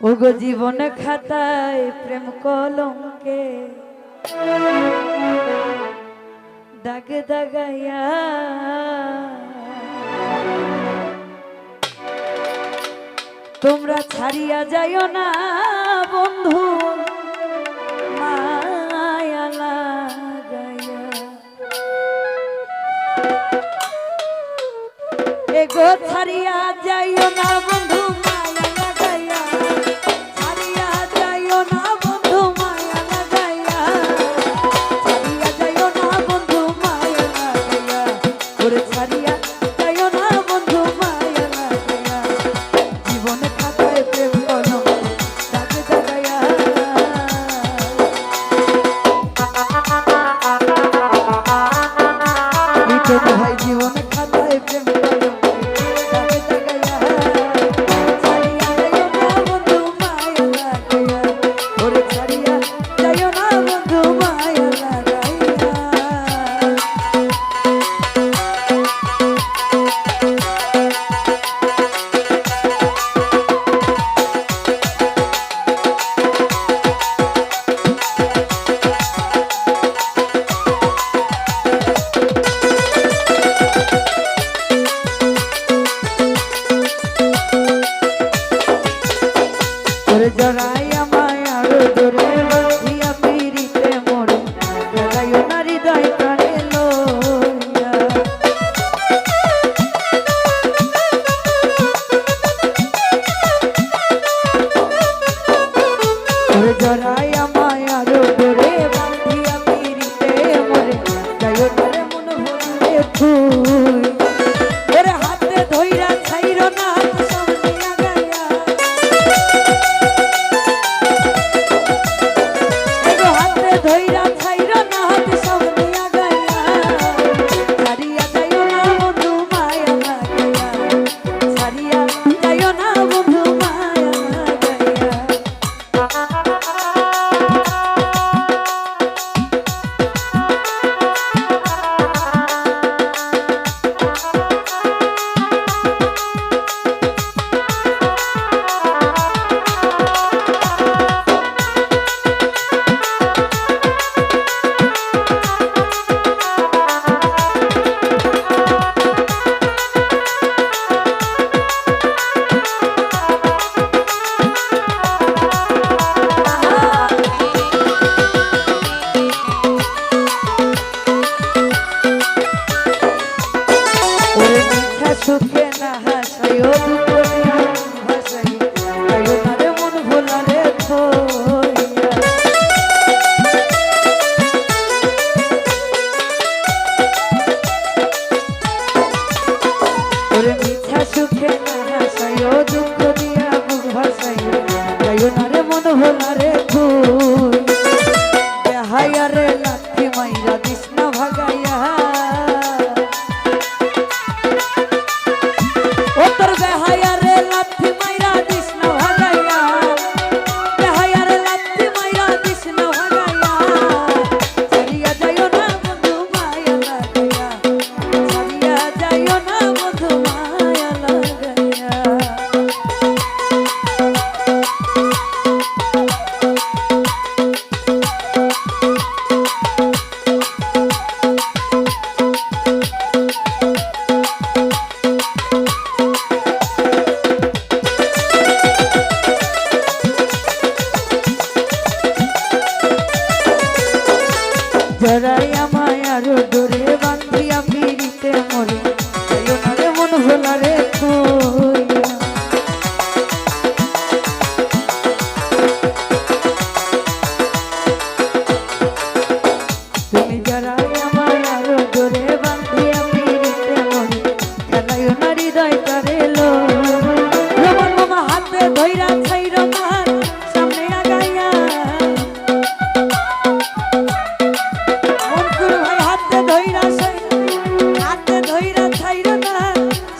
ওগো জীবন খাতায় প্রেম কলঙ্কে দাগে দাগাইয়া তোমরা ছাড়িয়া যাইও না বন্ধু মায়া লাগাইয়া। এগো ছাড়িয়া যাইও না বন্ধু মায়া লাগাইয়া, ছাড়িয়া যাইও না বন্ধু মায়া লাগাইয়া, ছাড়িয়া যাইও না বন্ধু মায়া লাগাইয়া, ওরে ছাড়িয়া যাইও না বন্ধু মায়া লাগাইয়া। জীবনে খাতায় প্রেম কলম দাগে দাগাইয়া। ভাই জীবনে খাতায় প্রেম কলম দাগে দাগাইয়া, ছাড়িয়া যাইও না বন্ধু মায়া লাগাইয়া, ওরে ছাড়িয়া যাইও না বন্ধু মায়া লাগাইয়া। জড়াইয়া মায়ার দরে বাঁধিয়া পিরিতে মোরে জড়াইও না হৃদয় প্রাণে লইয়া। জড়াইয়া মায়ার দরে বাঁধিয়া পিরিতে মোরে যাইও না রে মন ভরে ফুল, ওরে হাতে ধইরা ছাইরো না সামনিয়া গায়া, ধইরা ছাইরা না হাতে সামনিয়া গায়া, ছাড়িয়া যাইও না বন্ধু মায়া লাগাইয়া, ছাড়িয়া যাইও না বন্ধু মায়া লাগাইয়া। সুখে না হাসাইও দুঃখ নিয়া ভাসাই যাইও না রে মন ভোলা রে থইয়া। ওরে মিঠা সুখে না হাসাইও দুঃখ নিয়া বুক ভাসাই যাইও না রে মন ভোলা রে থই। বেহাইয়া রে লাথি মাইরা দিস না ভাগাইয়া, ও তোর বেহায়া রে লাথি মাইরা দিস না ভাগাইয়া, বেহায়া রে লাথি মাইরা দিস না ভাগাইয়া, ছাড়িয়া যাইও না বন্ধু মায়া লাগাইয়া, ছাড়িয়া যাইও না বন্ধু মায়া লাগাইয়া। জড়াইয়া মায়ার ডোরে বাঁধিয়া পিরিতে মোরে যাইও না রে মন ভোলা রে থইয়া। তুমি জড়াইয়া মায়ার ডোরে বাঁধিয়া পিরিতে মোরে যাইও না হৃদয় তারে লইয়া। মামা হাতে ধইরা ছাইরো না সামনে আগাইয়া, হাতে ধইরা ছাইরো না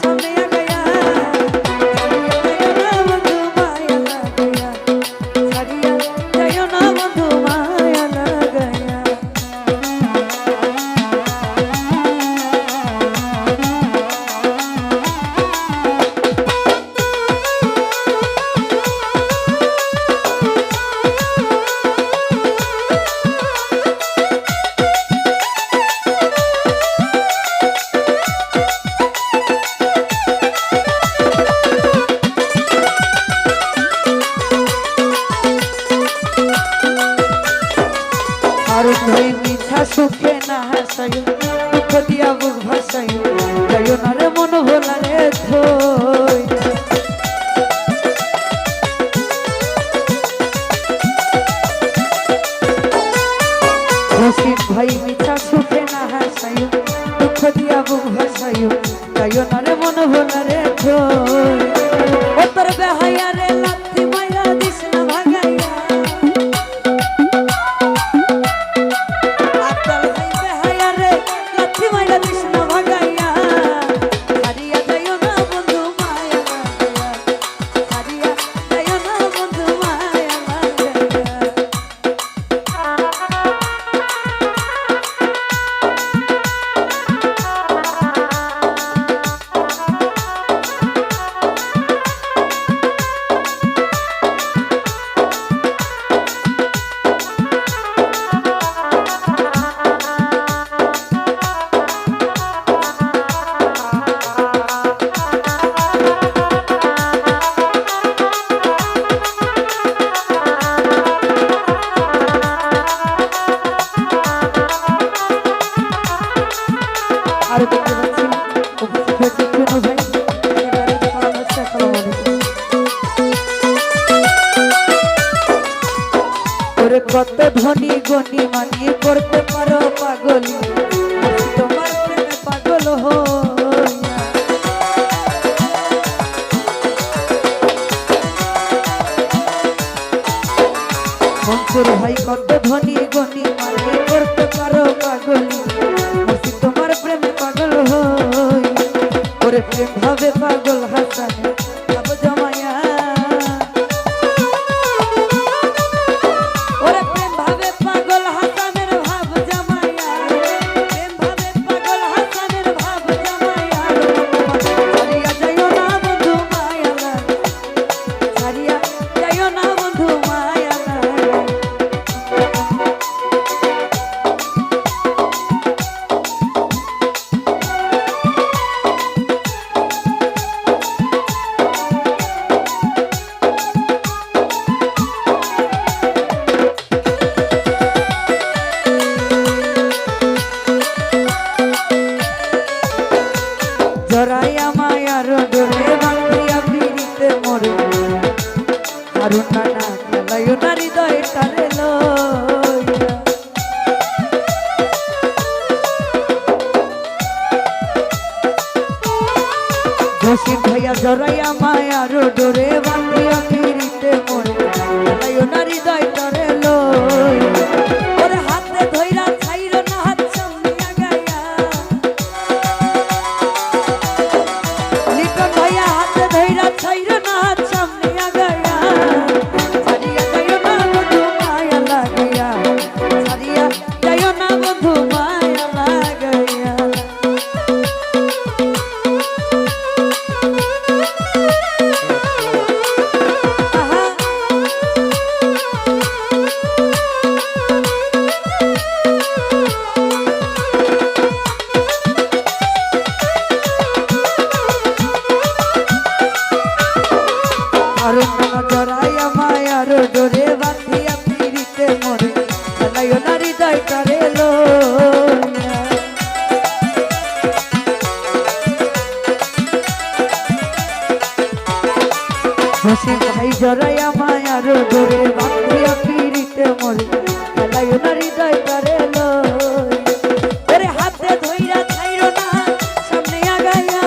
সামনে আগাইয়া, ছাড়িয়া যাইও না বন্ধু মায়া লাগাইয়া, ছাড়িয়া যাইও না বন্ধু মায়া লাগাইয়া। সুখে না হাসাই দুঃখ দিয়া বুক ভাসাই যাইও না রে মন ভোলা রে থই রশিদ ভাই মিছা সুখে না হাসাই দুঃখ দিয়া বুক ভাসাই যাইও না রে মন ভোলা রে থই ও তোর বেহায়া রে লাথি মাইরা দিস না ভাগাইয়া কত ধনী গনি মানিয়ে করতে পারো পাগলি তোমার প্রেমে পাগল হইয়া মনসুর ভাই কত ধনী গনি মানিয়ে করতে পারো পাগলি তোমার প্রেমে পাগল হইয়া ওরে প্রেম ভাবে পাগল হাসানে ভাব জমায়া জরাইয়া মায়ার ডোরে বাঁধিয়া ফিরিতে মরে হারুন নানা খেলাইও না হৃদয় টারে লইয়া রশিদ ভাইয়া জরাইয়া মায়ার ডোরে বাঁধিয়া ফিরিতে মরে খেলাইও না হৃদয় টারে লইয়া ওরে হাতে ধইরা ছাইরো না হাত সামনিয়া গায়া হাতে ধইরা ছাইরো না হাত সামনিয়া গায়া ছাড়িয়া যাইও না বন্ধু মায়া লাগাইয়া ছাড়িয়া যাইও না বন্ধু মায়া লাগাইয়া জরাইয়া মায়ার ডোরে বাঁধিয়া ফিরিতে মরে খেলাইও না হৃদয় টারে লইয়া রশিদ ভাই জরাইয়া মায়ার ডোরে বাঁধিয়া ফিরিতে মরে খেলাইও না হৃদয় টারে লইয়া হাতে ধইরা ছাইরো না সামনে আগাইয়া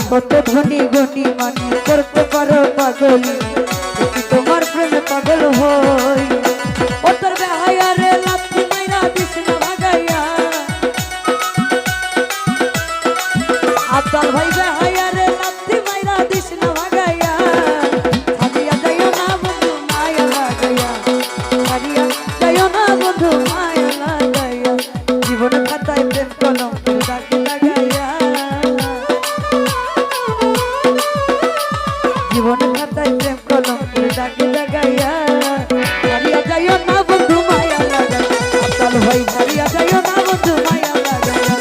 কত ধনী গণি মানি করতে পারো পাগলি একটু তোমার প্রেমে পাগল হই ও তোর বেহায়া রে লাথি মাইরা দিস না ভাগাইয়া আব্দাল ভাই বেহায়া রে লাথি মাইরা দিস না ভাগাইয়া ছাড়িয়া যাইও না বন্ধু মায়া লাগাইয়া ছাড়িয়া যাইও না বন্ধু মায়া লাগাইয়া জীবন খাতায় প্রেম কলম দাগ লাগাইয়া জীবন খাতায় প্রেম কলম দাগ লাগাইয়া ছাড়িয়া যাইও না বন্ধু মায়া লাগাইয়া আব্দাল ভাই ছাড়িয়া যাইও না বন্ধু মায়া লাগাইয়া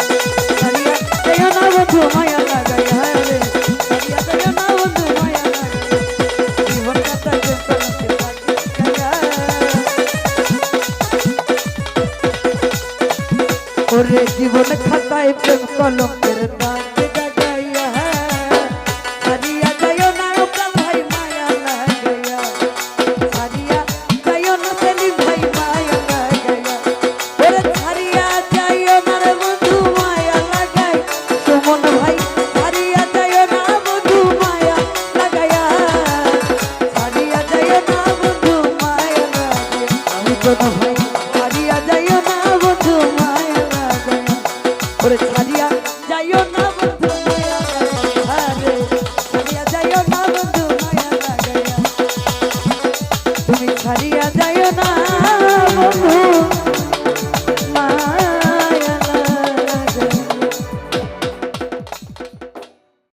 ছাড়িয়া যাইও না বন্ধু মায়া লাগাইয়া রে ছাড়িয়া যাইও না বন্ধু মায়া লাগাইয়া জীবন খাতায় প্রেম কলম দাগ লাগাইয়া ওরে জীবন খাতায় প্রেম কলমের দাগ লাগাইয়া ছাড়িয়া যাইও না আব্দাল ভাই মায়া লাগাইয়া ছাড়িয়া যাইও না সেলিম ভাই মায়া লাগাইয়া ওরে ছাড়িয়া যাইও না রে বন্ধু মায়া লাগাই সুমন ভাই ছাড়িয়া যাইও না বন্ধু মায়া লাগাইয়া ছাড়িয়া যাইও না বন্ধু মায়া লাগাই জীবন ভাই ছাড়িয়া যাইও না বন্ধু মায়া লাগাইয়া ওরে